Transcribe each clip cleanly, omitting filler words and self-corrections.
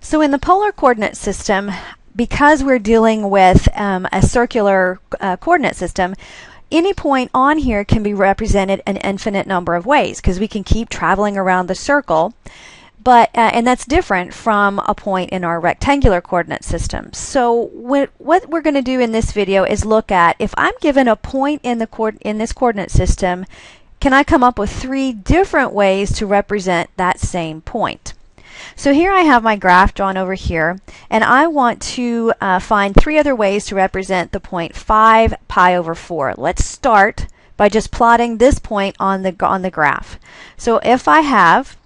So in the polar coordinate system, because we're dealing with a circular coordinate system, any point on here can be represented an infinite number of ways because we can keep traveling around the circle. But and that's different from a point in our rectangular coordinate system. So what we're going to do in this video is look at, if I'm given a point in this coordinate system, can I come up with 3 different ways to represent that same point? So here I have my graph drawn over here, and I want to find 3 other ways to represent the point 5 pi over 4. Let's start by just plotting this point on the graph. So if I have,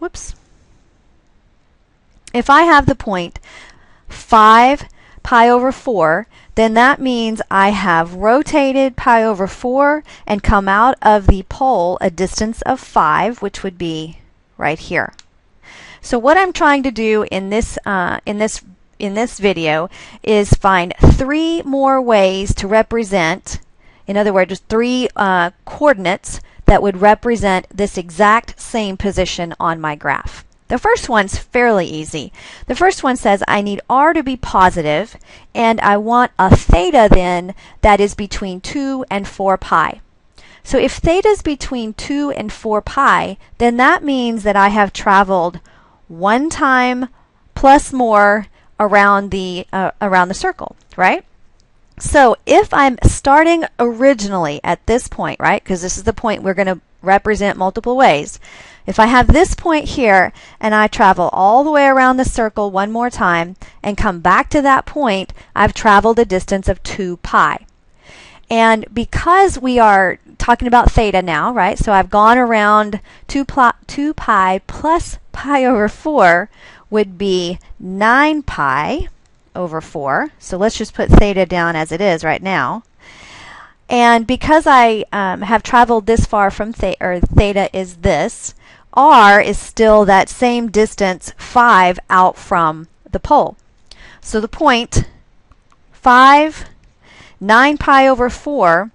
if I have the point 5 pi over 4, then that means I have rotated pi over 4 and come out of the pole a distance of 5, which would be right here. So what I'm trying to do in this video is find 3 more ways to represent, in other words, 3 coordinates that would represent this exact same position on my graph. The first one's fairly easy. The first one says I need r to be positive, and I want a theta then that is between 2 and 4 pi. So if theta is between 2 and 4 pi, then that means that I have traveled 1 time plus more around the circle, right? So if I'm starting originally at this point, right, because this is the point we're going to represent multiple ways. If I have this point here and I travel all the way around the circle 1 more time and come back to that point, I've traveled a distance of 2 pi. And because we are talking about theta now, right, so I've gone around 2 pi plus pi over 4 would be 9 pi over 4. So let's just put theta down as it is right now. And because I have traveled this far from theta is this, r is still that same distance 5 out from the pole. So the point 9 pi over 4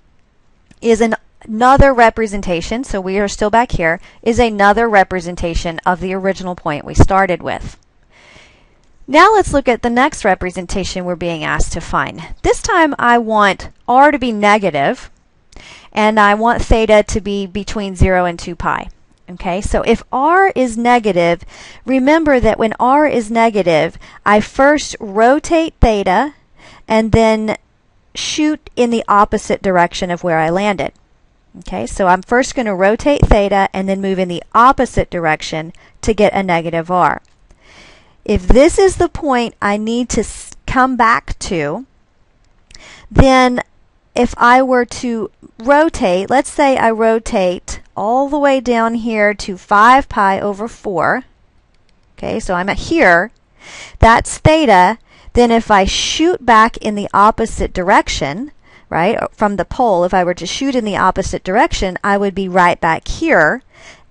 is another representation, so we are still back here, is another representation of the original point we started with. Now let's look at the next representation we're being asked to find. This time I want r to be negative, and I want theta to be between 0 and 2 pi. Okay, so if r is negative, remember that when r is negative, I first rotate theta and then shoot in the opposite direction of where I landed. Okay, so I'm first going to rotate theta and then move in the opposite direction to get a negative r. If this is the point I need to come back to, then if I were to rotate, let's say I rotate all the way down here to 5 pi over 4. Okay, so I'm at here. That's theta. Then if I shoot back in the opposite direction, right, from the pole, if I were to shoot in the opposite direction, I would be right back here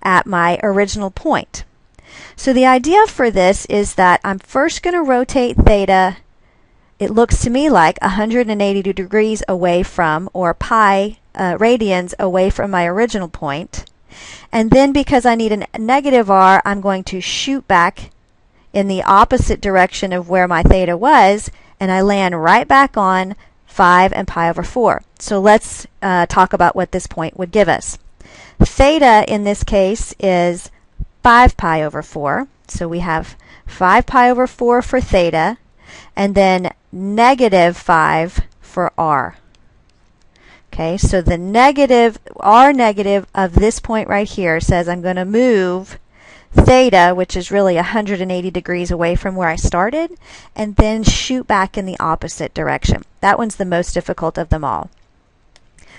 at my original point. So the idea for this is that I'm first going to rotate theta, it looks to me like 180 degrees away from, or pi radians away from my original point. And then because I need a negative r, I'm going to shoot back in the opposite direction of where my theta was, and I land right back on 5 and pi over 4. So let's talk about what this point would give us. Theta in this case is 5 pi over 4. So we have 5 pi over 4 for theta, and then negative 5 for r. Okay, so the negative, r negative of this point right here says I'm going to move theta, which is really 180 degrees away from where I started, and then shoot back in the opposite direction. That one's the most difficult of them all.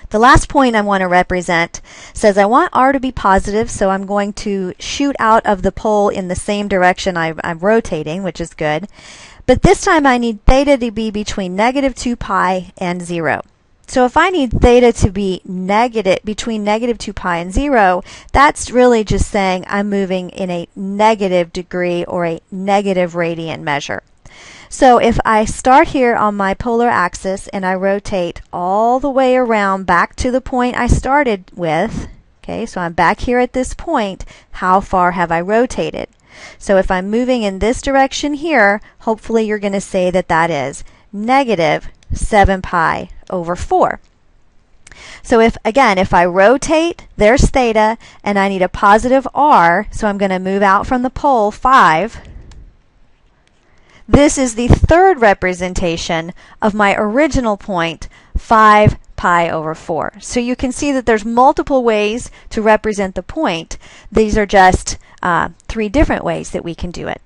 The last point I want to represent says I want r to be positive, so I'm going to shoot out of the pole in the same direction I'm rotating, which is good. But this time I need theta to be between negative 2 pi and 0. So if I need theta to be negative, between negative 2 pi and 0, that's really just saying I'm moving in a negative degree or a negative radian measure. So if I start here on my polar axis and I rotate all the way around back to the point I started with, okay, so I'm back here at this point, how far have I rotated? So if I'm moving in this direction here, hopefully you're going to say that that is negative 7 pi over 4. So if I rotate, there's theta, and I need a positive r, so I'm going to move out from the pole 5. This is the third representation of my original point, 5 pi over 4. So you can see that there's multiple ways to represent the point. These are just 3 different ways that we can do it.